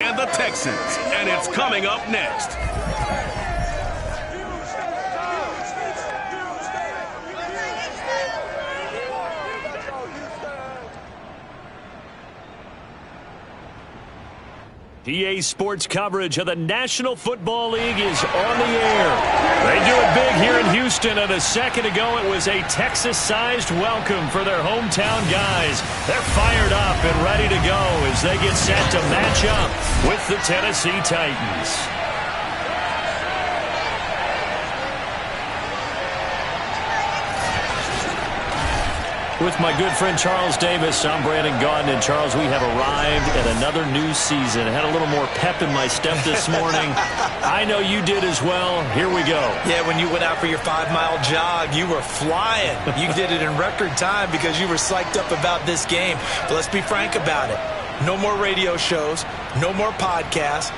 and the Texans, and it's coming up next. EA Sports coverage of the National Football League is on the air. They do it big here in Houston, and a second ago it was a Texas-sized welcome for their hometown guys. They're fired up and ready to go as they get set to match up with the Tennessee Titans. With my good friend Charles Davis, I'm Brandon Gaudin. And Charles, we have arrived at another new season. I had a little more pep in my step this morning. I know you did as well. Here we go. Yeah, when you went out for your 5-mile jog, you were flying. You did it in record time because you were psyched up about this game. But let's be frank about it. No more radio shows. No more podcasts.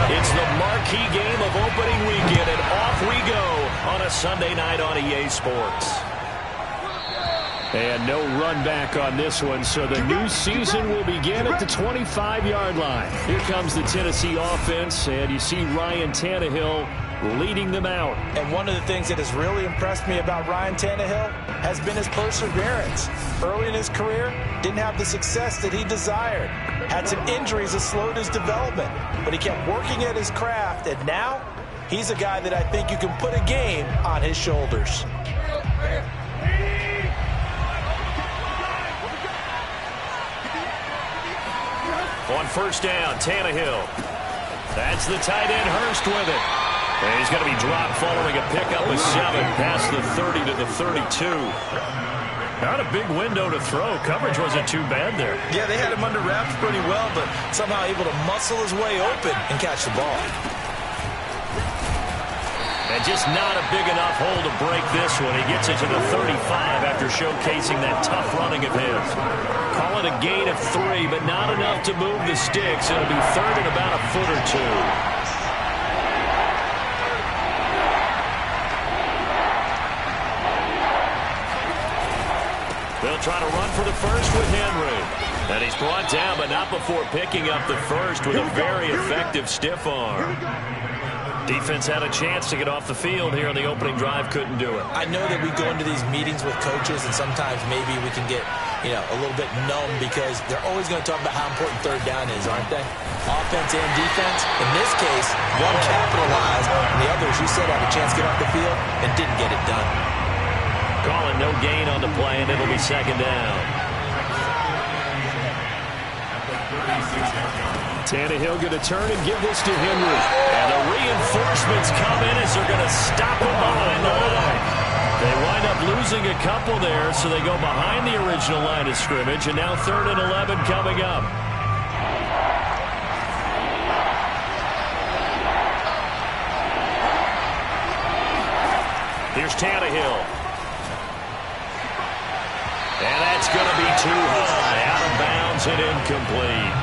It's the marquee game of opening weekend, and off we go on a Sunday night on EA Sports. And no run back on this one, so the new season will begin at the 25-yard line. Here comes the Tennessee offense, and you see Ryan Tannehill leading them out. And one of the things that has really impressed me about Ryan Tannehill has been his perseverance. Early in his career, didn't have the success that he desired. Had some injuries that slowed his development, but he kept working at his craft, and now he's a guy that I think you can put a game on his shoulders. On first down, Tannehill. That's the tight end, Hurst, with it. And he's going to be dropped following a pickup of 7 past the 30 to the 32. Not a big window to throw. Coverage wasn't too bad there. Yeah, they had him under wraps pretty well, but somehow able to muscle his way open and catch the ball. And just not a big enough hole to break this one. He gets it to the 35 after showcasing that tough running of his. Call it a gain of 3, but not enough to move the sticks. It'll be third and about a foot or two. They'll try to run for the first with Henry. And he's brought down, but not before picking up the first with a very effective stiff arm. Defense had a chance to get off the field here on the opening drive, couldn't do it. I know that we go into these meetings with coaches, and sometimes maybe we can get, a little bit numb because they're always going to talk about how important third down is, aren't they? Offense and defense. In this case, one capitalized, and the others, you said, had a chance to get off the field and didn't get it done. Calling no gain on the play, and it'll be second down. Tannehill going to turn and give this to Henry. And the reinforcements come in as they're going to stop him behind the line. They wind up losing a couple there, so they go behind the original line of scrimmage, and now 3rd and 11 coming up. Here's Tannehill. And that's going to be too high, out of bounds and incomplete.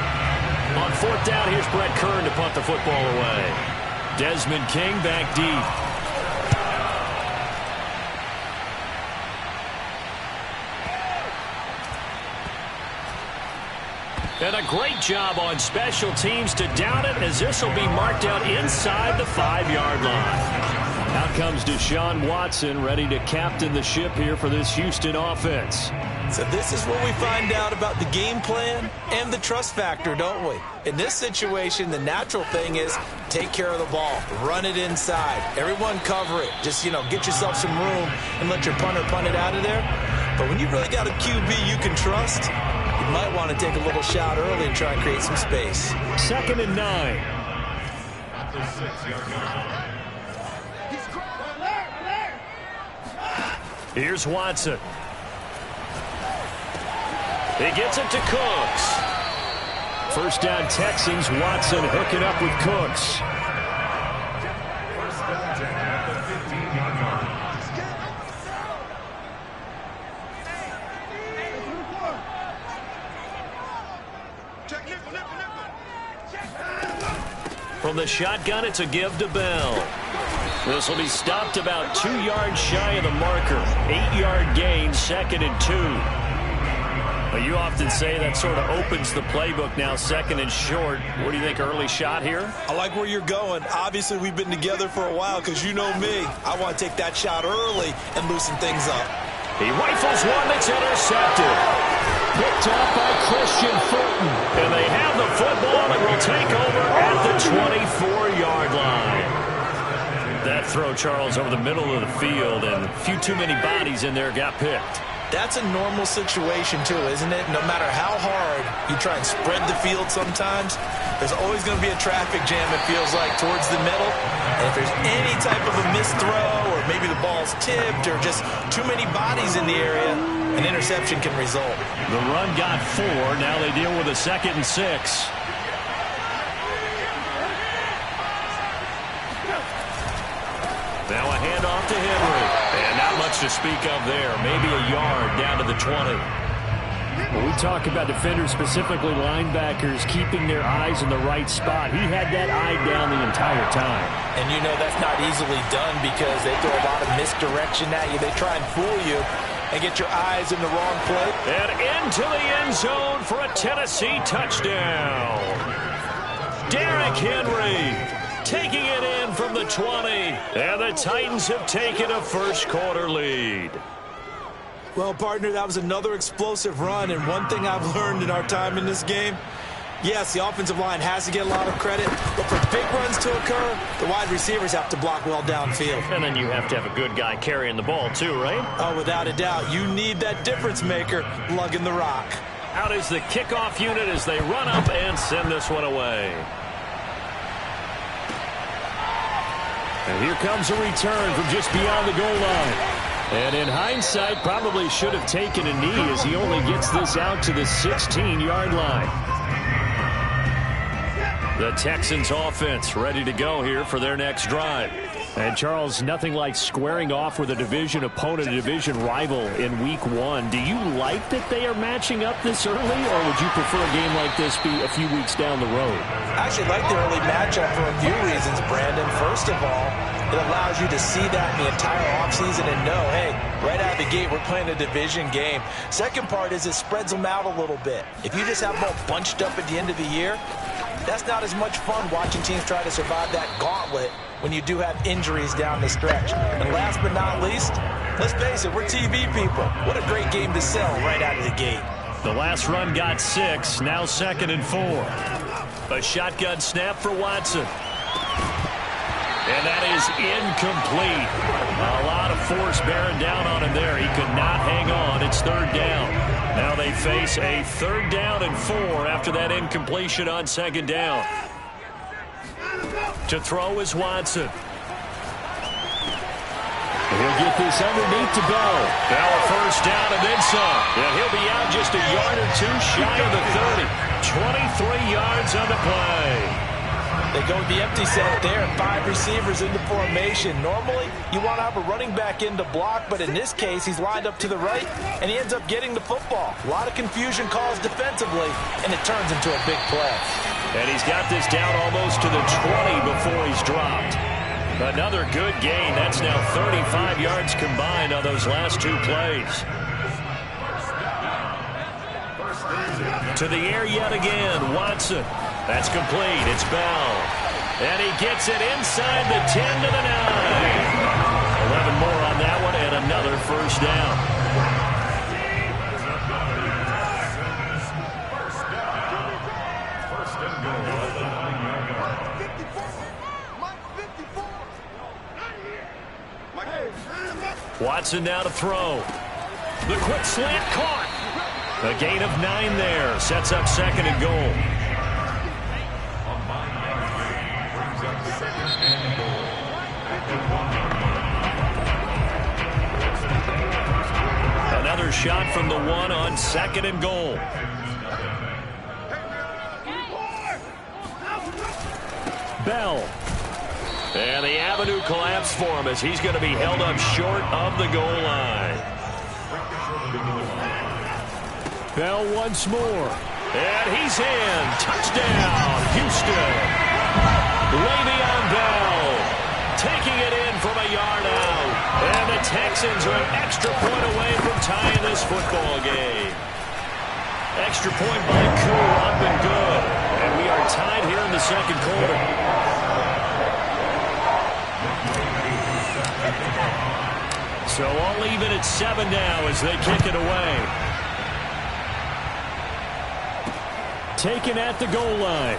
On 4th down, here's Brett Kern to punt the football away. Desmond King back deep. And a great job on special teams to down it, as this will be marked out inside the 5-yard line. Out comes Deshaun Watson, ready to captain the ship here for this Houston offense. So this is what we find out about the game plan and the trust factor, don't we? In this situation, the natural thing is take care of the ball, run it inside, everyone cover it. Just, get yourself some room and let your punter punt it out of there. But when you really got a QB you can trust, you might want to take a little shot early and try and create some space. 2nd and 9. Here's Watson. He gets it to Cooks. First down Texans. Watson hooking up with Cooks. From the shotgun, it's a give to Bell. This will be stopped about 2 yards shy of the marker. 8-yard gain, 2nd and 2. Well, you often say that sort of opens the playbook now, 2nd and short. What do you think, early shot here? I like where you're going. Obviously, we've been together for a while because you know me. I want to take that shot early and loosen things up. He rifles one that's intercepted. Picked up by Christian Fulton. And they have the football and will take over at the 24-yard line. That throw, Charles, over the middle of the field, and a few too many bodies in there got picked. That's a normal situation, too, isn't it? No matter how hard you try and spread the field sometimes, there's always going to be a traffic jam, it feels like, towards the middle. And if there's any type of a missed throw, or maybe the ball's tipped, or just too many bodies in the area, an interception can result. The run got 4. Now they deal with a 2nd and 6. Now a handoff to Henry. And not much to speak of there. Maybe a yard down to the 20. When we talk about defenders, specifically linebackers, keeping their eyes in the right spot, he had that eye down the entire time. And you know that's not easily done because they throw a lot of misdirection at you. They try and fool you and get your eyes in the wrong place. And into the end zone for a Tennessee touchdown. Derrick Henry taking it in from the 20. And the Titans have taken a first-quarter lead. Well, partner, that was another explosive run. And one thing I've learned in our time in this game, yes, the offensive line has to get a lot of credit, but for big runs to occur, the wide receivers have to block well downfield. And then you have to have a good guy carrying the ball too, right? Oh, without a doubt. You need that difference maker lugging the rock. Out is the kickoff unit as they run up and send this one away. And here comes a return from just beyond the goal line. And in hindsight, probably should have taken a knee as he only gets this out to the 16-yard line. The Texans offense ready to go here for their next drive. And, Charles, nothing like squaring off with a division opponent, a division rival in Week 1. Do you like that they are matching up this early, or would you prefer a game like this be a few weeks down the road? I actually like the early matchup for a few reasons, Brandon. First of all, it allows you to see that in the entire offseason and know, hey, right out of the gate, we're playing a division game. Second part is it spreads them out a little bit. If you just have them all bunched up at the end of the year, that's not as much fun watching teams try to survive that gauntlet when you do have injuries down the stretch. And last but not least, let's face it, we're TV people. What a great game to sell right out of the gate. The last run got 6, now 2nd and 4. A shotgun snap for Watson. And that is incomplete. A lot of force bearing down on him there. He could not hang on. It's 3rd down. Now they face a 3rd down and 4 after that incompletion on 2nd down. To throw is Watson. He'll get this underneath to Bell. Now a 1st down and then some. And he'll be out just a yard or 2 shy of the 30. 23 yards on the play. They go with the empty set there, 5 receivers into formation. Normally, you want to have a running back in to block, but in this case, he's lined up to the right, and he ends up getting the football. A lot of confusion caused defensively, and it turns into a big play. And he's got this down almost to the 20 before he's dropped. Another good gain. That's now 35 yards combined on those last 2 plays. To the air yet again, Watson. That's complete. It's Bell. And he gets it inside the 10 to the 9. 11 more on that one and another 1st down. Watson now to throw. The quick slant caught. A gain of 9 there. Sets up 2nd and goal. Another shot from the 1 on 2nd and goal. Bell. And the avenue collapsed for him as he's going to be held up short of the goal line. Bell once more. And he's in. Touchdown, Houston. Le'Veon Bell taking it in Texans are an extra point away from tying this football game. Extra point by Koo up and good. And we are tied here in the second quarter. So all even at 7 now as they kick it away. Taken at the goal line.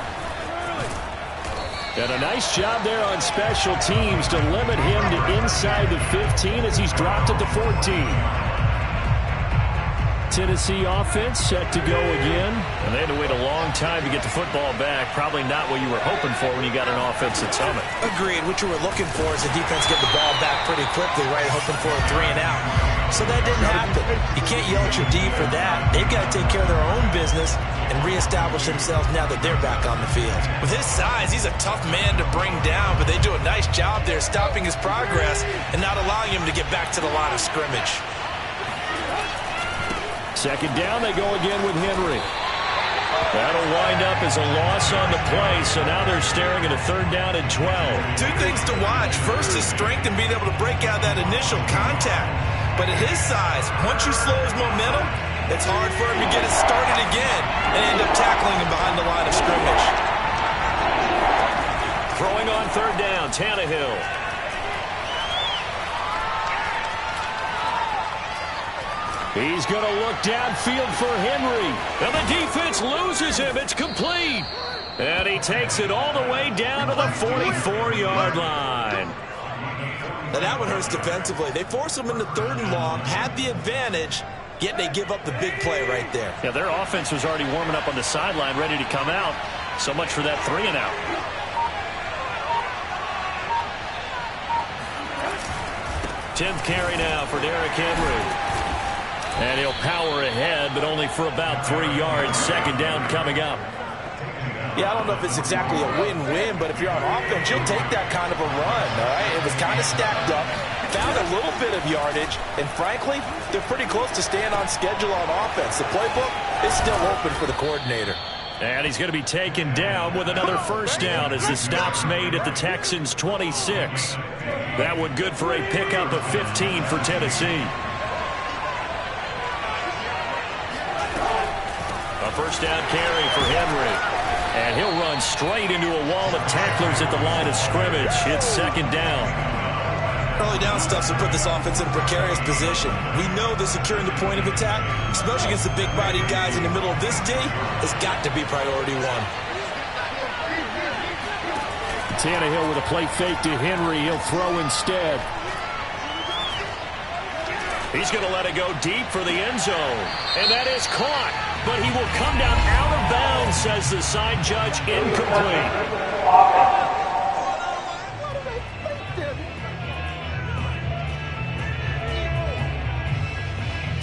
And a nice job there on special teams to limit him to inside the 15 as he's dropped at the 14. Tennessee offense set to go again. And they had to wait a long time to get the football back. Probably not what you were hoping for when you got an offense that's humming. Agreed. What you were looking for is the defense get the ball back pretty quickly, right? Hoping for a 3 and out. So that didn't happen. You can't yell at your D for that. They've got to take care of their own business and reestablish themselves now that they're back on the field. With his size, he's a tough man to bring down, but they do a nice job there stopping his progress and not allowing him to get back to the line of scrimmage. Second down, they go again with Henry. That'll wind up as a loss on the play, so now they're staring at a 3rd down and 12. 2 things to watch. First, his strength and being able to break out that initial contact. But at his size, once you slow his momentum, it's hard for him to get it started again and end up tackling him behind the line of scrimmage. Throwing on 3rd down, Tannehill. He's going to look downfield for Henry. And the defense loses him. It's complete. And he takes it all the way down to the 44-yard line. Now that one hurts defensively. They force him into 3rd and long, had the advantage, yet they give up the big play right there. Yeah, their offense was already warming up on the sideline, ready to come out. So much for that 3 and out. Tenth carry now for Derrick Henry. And he'll power ahead, but only for about 3 yards. Second down coming up. Yeah, I don't know if it's exactly a win-win, but if you're on offense, you'll take that kind of a run, all right? It was kind of stacked up, found a little bit of yardage, and frankly, they're pretty close to staying on schedule on offense. The playbook is still open for the coordinator. And he's going to be taken down with another 1st down as the stop's made at the Texans' 26. That one good for a pickup of 15 for Tennessee. A 1st down carry for Henry. And he'll run straight into a wall of tacklers at the line of scrimmage. It's 2nd down. Early down stuff will put this offense in a precarious position. We know that securing the point of attack, especially against the big-bodied guys in the middle of this D, has got to be priority 1. Tannehill with a play fake to Henry. He'll throw instead. He's going to let it go deep for the end zone. And that is caught. But he will come down out of bounds, says the side judge, incomplete.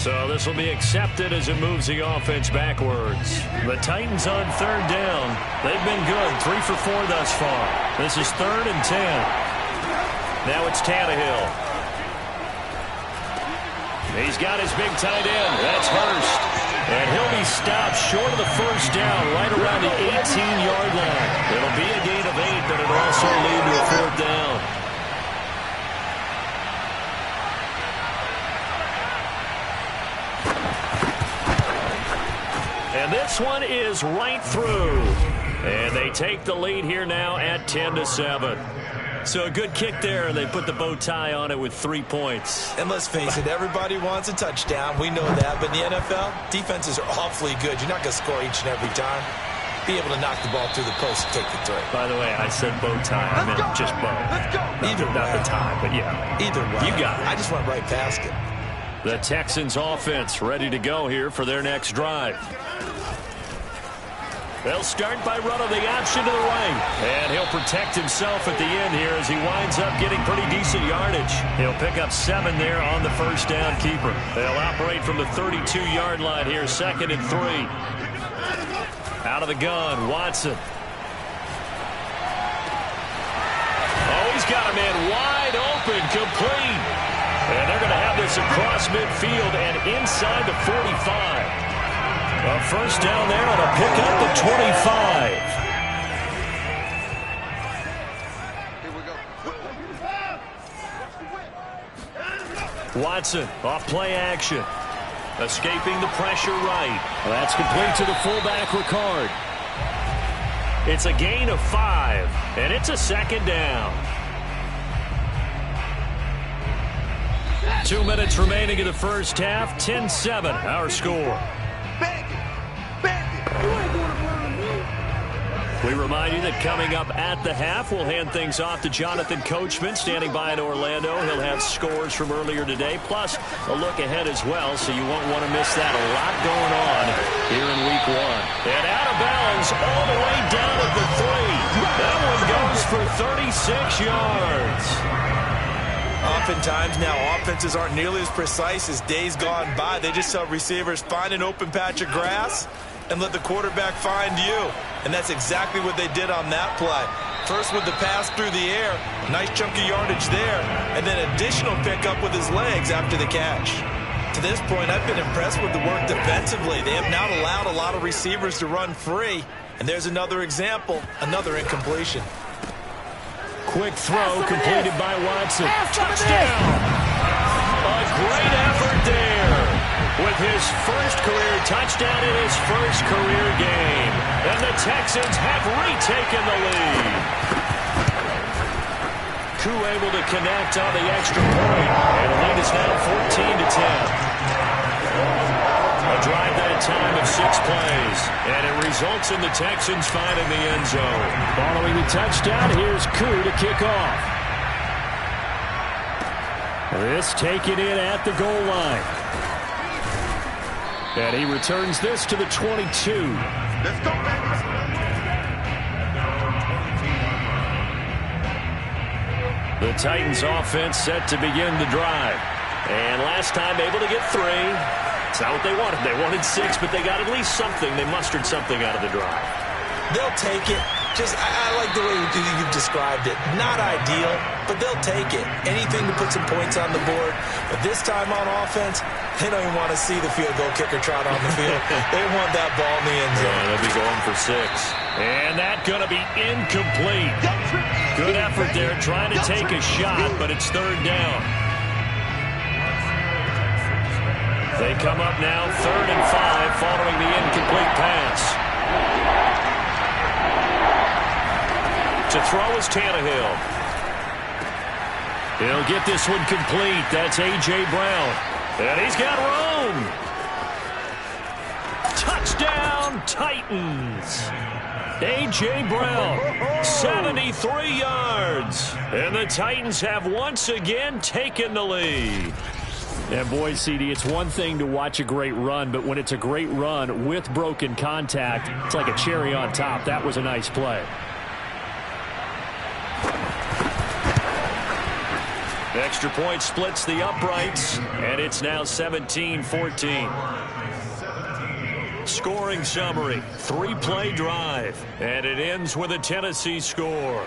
So this will be accepted as it moves the offense backwards. The Titans on 3rd down. They've been good, 3 for 4 thus far. This is 3rd and 10. Now it's Tannehill. He's got his big tight end. That's Hurst. And he'll be stopped short of the 1st down, right around the 18-yard line. It'll be a gain of 8, but it'll also lead to a 4th down. And this one is right through. And they take the lead here now at 10-7. So a good kick there, and they put the bow tie on it with 3 points. And let's face it, everybody wants a touchdown. We know that. But in the NFL, defenses are awfully good. You're not going to score each and every time. Be able to knock the ball through the post and take the throw. By the way, I said bow tie. I meant just bow. Either way. Not the tie, but yeah. Either way. You got it. I just went right past it. The Texans offense ready to go here for their next drive. They'll start by running the option to the right. And he'll protect himself at the end here as he winds up getting pretty decent yardage. He'll pick up 7 there on the 1st down keeper. They'll operate from the 32-yard line here, 2nd and 3. Out of the gun, Watson. Oh, he's got a man wide open, complete. And they're going to have this across midfield and inside the 45. A 1st down there on a pickup of 25. Watson off play action. Escaping the pressure right. Well, that's complete to the fullback, Ricard. It's a gain of 5, and it's a second down. 2 minutes remaining in the first half. 10-7, our score. We remind you that coming up at the half, we'll hand things off to Jonathan Coachman, standing by in Orlando. He'll have scores from earlier today, plus a look ahead as well, so you won't want to miss that. A lot going on here in Week 1. And out of bounds all the way down at the 3. That one goes for 36 yards. Oftentimes now, offenses aren't nearly as precise as days gone by. They just tell receivers, find an open patch of grass and let the quarterback find you. And that's exactly what they did on that play. First with the pass through the air, nice chunk of yardage there, and then additional pickup with his legs after the catch. To this point, I've been impressed with the work defensively. They have not allowed a lot of receivers to run free. And there's another example, another incompletion. Quick throw completed by Watson. Touchdown! A great effort there with his first career touchdown in his first career game. And the Texans have retaken the lead. Koo able to connect on the extra point. And the lead is now 14-10. A drive that time of 6 plays. And it results in the Texans finding the end zone. Following the touchdown, here's Koo to kick off. This taken in at the goal line. And he returns this to the 22. Let's go, baby. The Titans offense set to begin the drive. And last time able to get 3. It's not what they wanted. They wanted 6, but they got at least something. They mustered something out of the drive. They'll take it. I like the way you've described it. Not ideal, but they'll take it. Anything to put some points on the board. But this time on offense, they don't even want to see the field goal kicker trot on the field. They want that ball in the end zone. Yeah, they'll be going for 6. And that's going to be incomplete. Good effort there trying to take a shot, but it's 3rd down. They come up now 3rd and 5 following the incomplete pass. To throw is Tannehill. He'll get this one complete. That's A.J. Brown. And he's got room. Touchdown, Titans. A.J. Brown, 73 yards. And the Titans have once again taken the lead. And boy, CD, it's one thing to watch a great run, but when it's a great run with broken contact, it's like a cherry on top. That was a nice play. Extra point splits the uprights, and it's now 17-14. Scoring summary, 3-play drive, and it ends with a Tennessee score.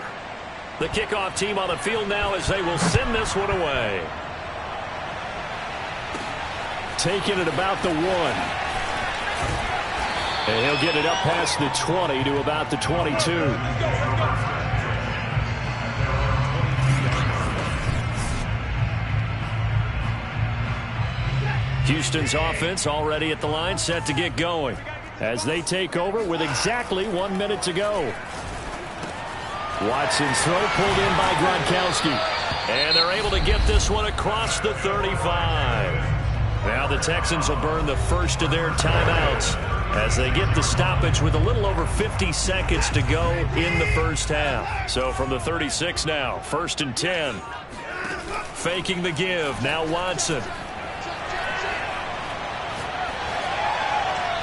The kickoff team on the field now as they will send this one away. Taking it about the 1. And he'll get it up past the 20 to about the 22. Houston's offense already at the line, set to get going as they take over with exactly 1 minute to go. Watson's throw pulled in by Gronkowski. And they're able to get this one across the 35. Now the Texans will burn the first of their timeouts as they get the stoppage with a little over 50 seconds to go in the first half. So from the 36 now, 1st and 10. Faking the give, now Watson.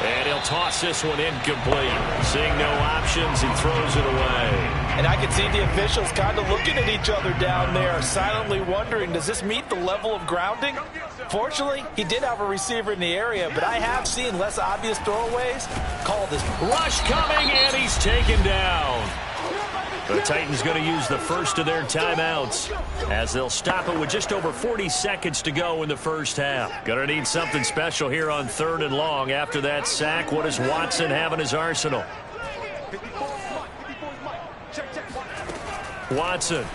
And he'll toss this one incomplete. Seeing no options, he throws it away. And I can see the officials kind of looking at each other down there, silently wondering, does this meet the level of grounding? Fortunately, he did have a receiver in the area, but I have seen less obvious throwaways called this. Rush coming, and he's taken down. The Titans going to use the first of their timeouts as they'll stop it with just over 40 seconds to go in the first half. Going to need something special here on 3rd and long after that sack. What does Watson have in his arsenal? Watson.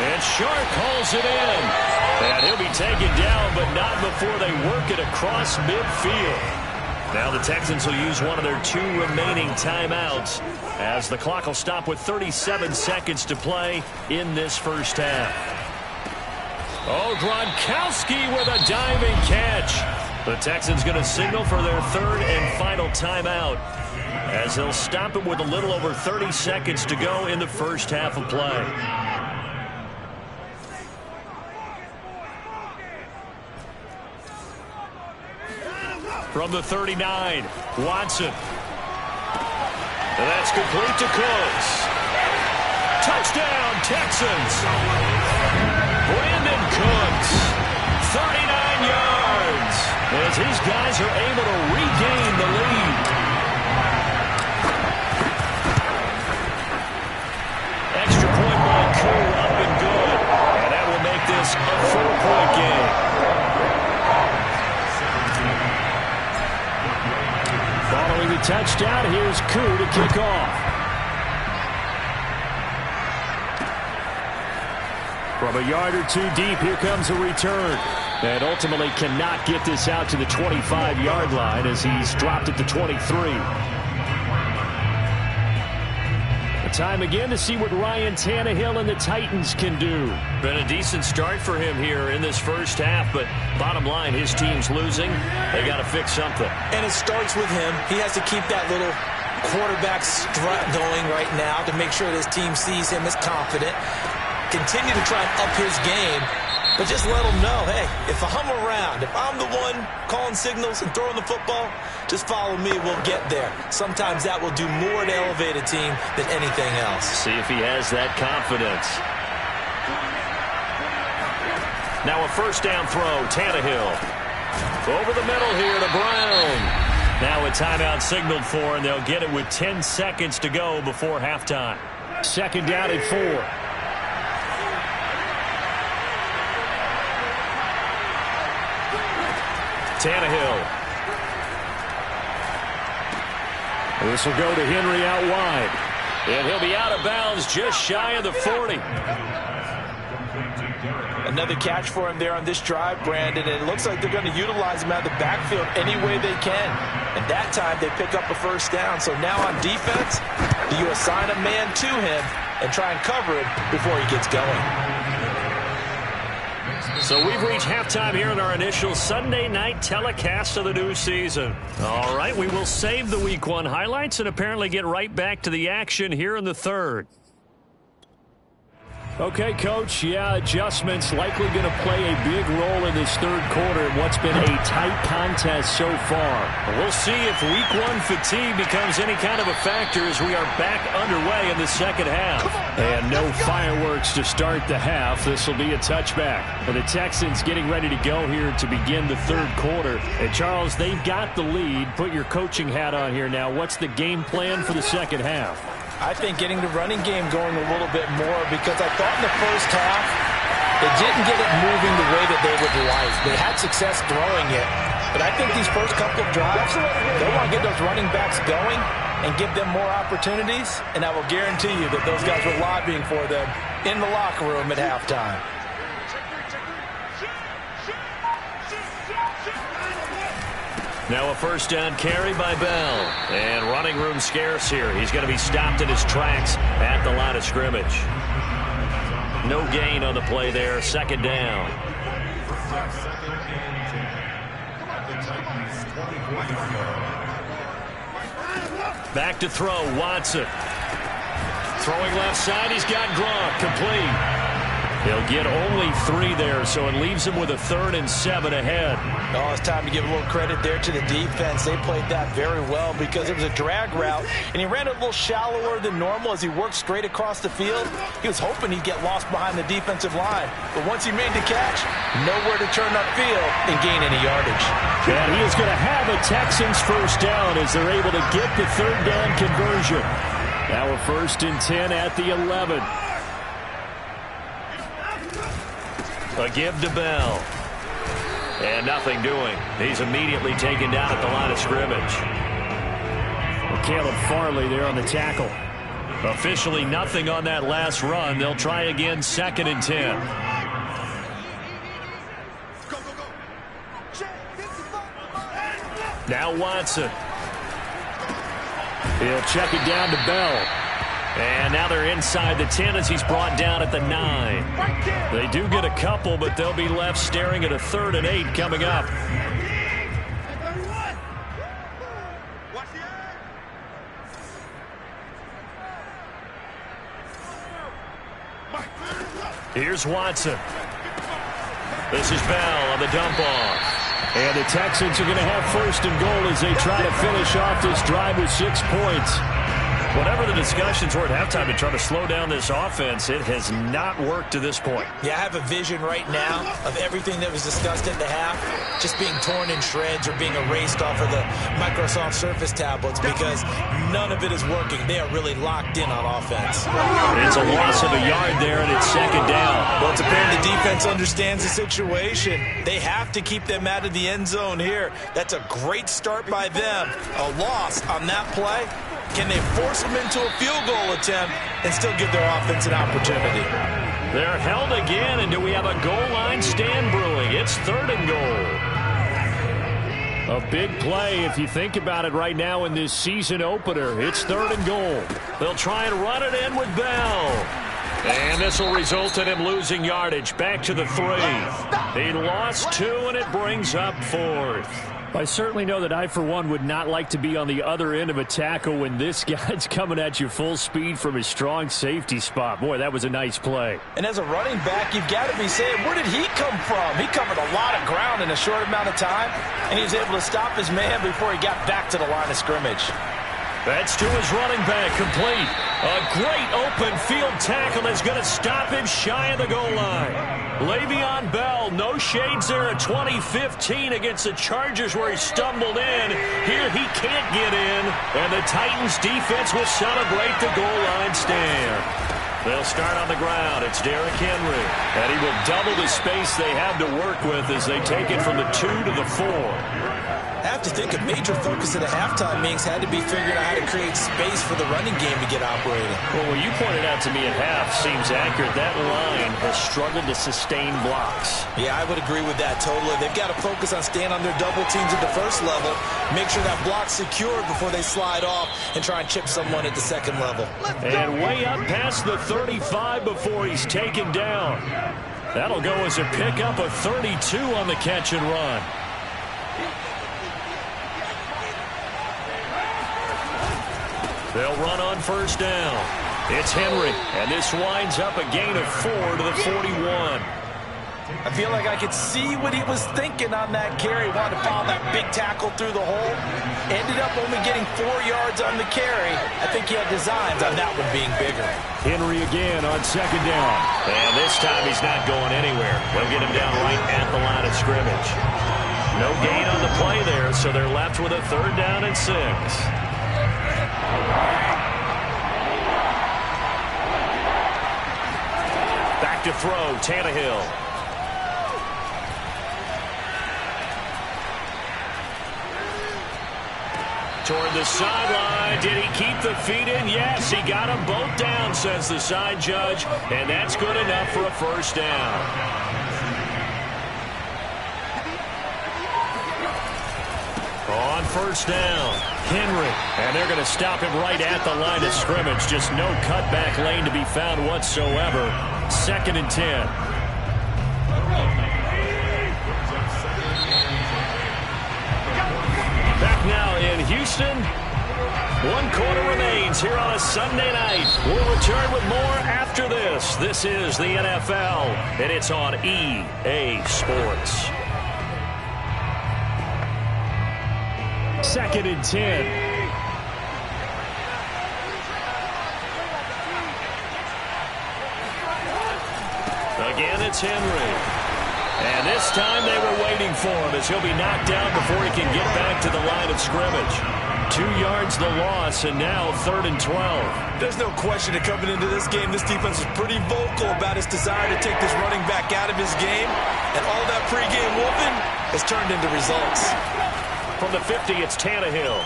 And Sharp calls it in. And he'll be taken down, but not before they work it across midfield. Now the Texans will use one of their 2 remaining timeouts as the clock will stop with 37 seconds to play in this first half. Oh, Gronkowski with a diving catch. The Texans going to signal for their 3rd and final timeout as they'll stop it with a little over 30 seconds to go in the first half of play. From the 39, Watson. And that's complete to Cooks. Touchdown, Texans. Brandon Cooks, 39 yards, as his guys are able to regain the lead. Extra point by Cook, up and good. And that will make this a 4-point game. Following the touchdown, here's Koo to kick off. From a yard or 2 deep, here comes a return. And ultimately cannot get this out to the 25-yard line as he's dropped at the 23. Time again to see what Ryan Tannehill and the Titans can do. Been a decent start for him here in this first half, but bottom line, his team's losing. They got to fix something. And it starts with him. He has to keep that little quarterback strut going right now to make sure this team sees him as confident. Continue to try and up his game, but just let him know, hey, if I'm around, if I'm the one calling signals and throwing the football, just follow me, we'll get there. Sometimes that will do more to elevate a team than anything else. See if he has that confidence. Now a first down throw, Tannehill. Over the middle here to Brown. Now a timeout signaled for, and they'll get it with 10 seconds to go before halftime. Second down and 4. Tannehill. This will go to Henry out wide. And he'll be out of bounds just shy of the 40. Another catch for him there on this drive, Brandon. And it looks like they're going to utilize him out of the backfield any way they can. And that time they pick up a first down. So now on defense, do you assign a man to him and try and cover it before he gets going? So we've reached halftime here in our initial Sunday night telecast of the new season. All right, we will save the Week 1 highlights and apparently get right back to the action here in the 3rd. Okay, Coach, adjustments likely going to play a big role in this 3rd quarter in what's been a tight contest so far. We'll see if Week 1 fatigue becomes any kind of a factor as we are back underway in the second half. And no fireworks to start the half. This will be a touchback. For the Texans getting ready to go here to begin the 3rd quarter. And, Charles, they've got the lead. Put your coaching hat on here now. What's the game plan for the second half? I think getting the running game going a little bit more, because I thought in the first half they didn't get it moving the way that they would like. They had success throwing it, but I think these first couple of drives, they want to get those running backs going and give them more opportunities, and I will guarantee you that those guys were lobbying for them in the locker room at halftime. Now a first down carry by Bell. And running room scarce here. He's going to be stopped in his tracks at the line of scrimmage. No gain on the play there. Second down. Back to throw. Watson. Throwing left side. He's got Gronk. Complete. He'll get only 3 there, so it leaves him with a 3rd and 7 ahead. Oh, it's time to give a little credit there to the defense. They played that very well because it was a drag route, and he ran it a little shallower than normal as he worked straight across the field. He was hoping he'd get lost behind the defensive line, but once he made the catch, nowhere to turn upfield and gain any yardage. And he is going to have a Texans first down as they're able to get the 3rd down conversion. Now a 1st and 10 at the 11. A give to Bell. And nothing doing. He's immediately taken down at the line of scrimmage. Caleb Farley there on the tackle. Officially nothing on that last run. They'll try again, 2nd and 10. Now Watson. He'll check it down to Bell. And now they're inside the 10 as he's brought down at the 9. They do get a couple, but they'll be left staring at a 3rd and 8 coming up. Here's Watson. This is Bell on the dump off. And the Texans are going to have 1st and goal as they try to finish off this drive with 6 points. Whatever the discussions were at halftime to try to slow down this offense, it has not worked to this point. Yeah, I have a vision right now of everything that was discussed at the half just being torn in shreds or being erased off of the Microsoft Surface tablets because none of it is working. They are really locked in on offense. It's a loss of a yard there, and it's 2nd down. Well, it's apparent the defense understands the situation. They have to keep them out of the end zone here. That's a great start by them. A loss on that play. Can they force them into a field goal attempt and still give their offense an opportunity? They're held again, and do we have a goal line stand brewing? It's 3rd and goal. A big play if you think about it right now in this season opener. It's 3rd and goal. They'll try and run it in with Bell. And this will result in him losing yardage. Back to the 3. He lost 2, and it brings up 4th. I certainly know that I, for one, would not like to be on the other end of a tackle when this guy's coming at you full speed from his strong safety spot. Boy, that was a nice play. And as a running back, you've got to be saying, where did he come from? He covered a lot of ground in a short amount of time, and he was able to stop his man before he got back to the line of scrimmage. That's to his running back, complete. A great open field tackle is going to stop him shy of the goal line. Le'Veon Bell, no shades there at 2015 against the Chargers where he stumbled in. Here he can't get in, and the Titans defense will celebrate the goal line stand. They'll start on the ground. It's Derrick Henry, and he will double the space they have to work with as they take it from the 2 to the 4. I have to think a major focus of the halftime meetings had to be figuring out how to create space for the running game to get operating. Well, what you pointed out to me at half seems accurate. That line has struggled to sustain blocks. Yeah, I would agree with that totally. They've got to focus on staying on their double teams at the first level, make sure that block's secured before they slide off and try and chip someone at the second level. And way up past the 35 before he's taken down. That'll go as a pickup of 32 on the catch and run. They'll run on 1st down. It's Henry, and this winds up a gain of 4 to the 41. I feel like I could see what he was thinking on that carry. Wanted to follow that big tackle through the hole. Ended up only getting 4 yards on the carry. I think he had designs on that one being bigger. Henry again on 2nd down. And this time he's not going anywhere. They'll get him down right at the line of scrimmage. No gain on the play there, so they're left with a 3rd down and 6. Back to throw, Tannehill. Toward the sideline. Did he keep the feet in? Yes, he got them both down, says the side judge. And that's good enough for a 1st down. On 1st down, Henry. And they're going to stop him right at the line of scrimmage. Just no cutback lane to be found whatsoever. 2nd and 10. Back now in Houston. 1 quarter remains here on a Sunday night. We'll return with more after this. This is the NFL, and it's on EA Sports. 2nd and 10. Again, it's Henry. And this time they were waiting for him as he'll be knocked down before he can get back to the line of scrimmage. 2 yards the loss, and now 3rd and 12. There's no question that coming into this game, this defense is pretty vocal about its desire to take this running back out of his game. And all that pregame whooping has turned into results. From the 50, it's Tannehill.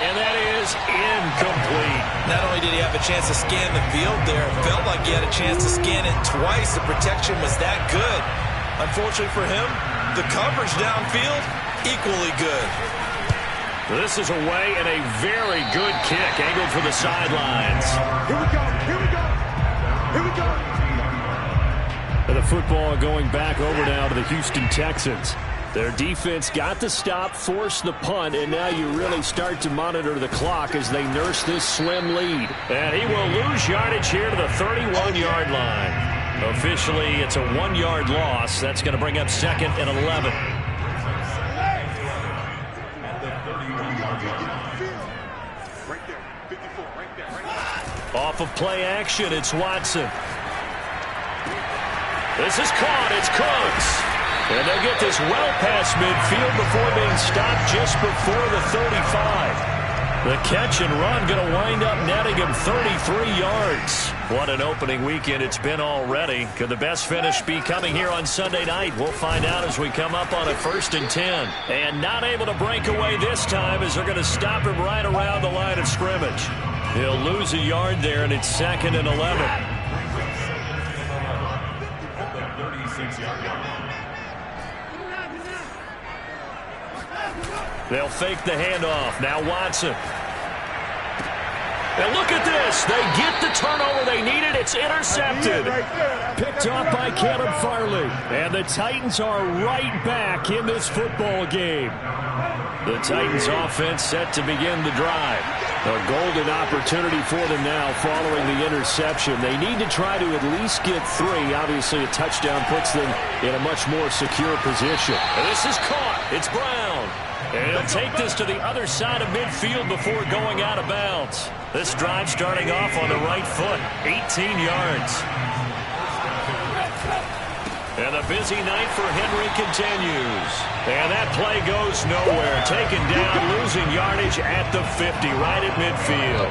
and that is incomplete. Not only did he have a chance to scan the field there, it felt like he had a chance to scan it twice. The protection was that good. Unfortunately for him, the coverage downfield, equally good. This is away and a very good kick angled for the sidelines. Here we go. Here we go. Here we go. And the football going back over now to the Houston Texans. Their defense got the stop, forced the punt, and now you really start to monitor the clock as they nurse this slim lead. And he will lose yardage here to the 31-yard line. Officially, it's a 1-yard loss. That's going to bring up 2nd and 11. Off of play action, it's Watson. This is caught. It's Cooks. And they'll get this well past midfield before being stopped just before the 35. The catch and run going to wind up netting him 33 yards. What an opening weekend it's been already. Could the best finish be coming here on Sunday night? We'll find out as we come up on a 1st and 10. And not able to break away this time as they're going to stop him right around the line of scrimmage. He'll lose a yard there, and it's 2nd and 11. They'll fake the handoff. Now Watson. And look at this. They get the turnover they needed. It's intercepted. Picked off by Caleb Farley. And the Titans are right back in this football game. The Titans offense set to begin the drive. A golden opportunity for them now following the interception. They need to try to at least get 3. Obviously, a touchdown puts them in a much more secure position. And this is caught. It's Brown. And he'll take this to the other side of midfield before going out of bounds. This drive starting off on the right foot. 18 yards. And a busy night for Henry continues. And that play goes nowhere. Taken down, losing yardage at the 50, right at midfield.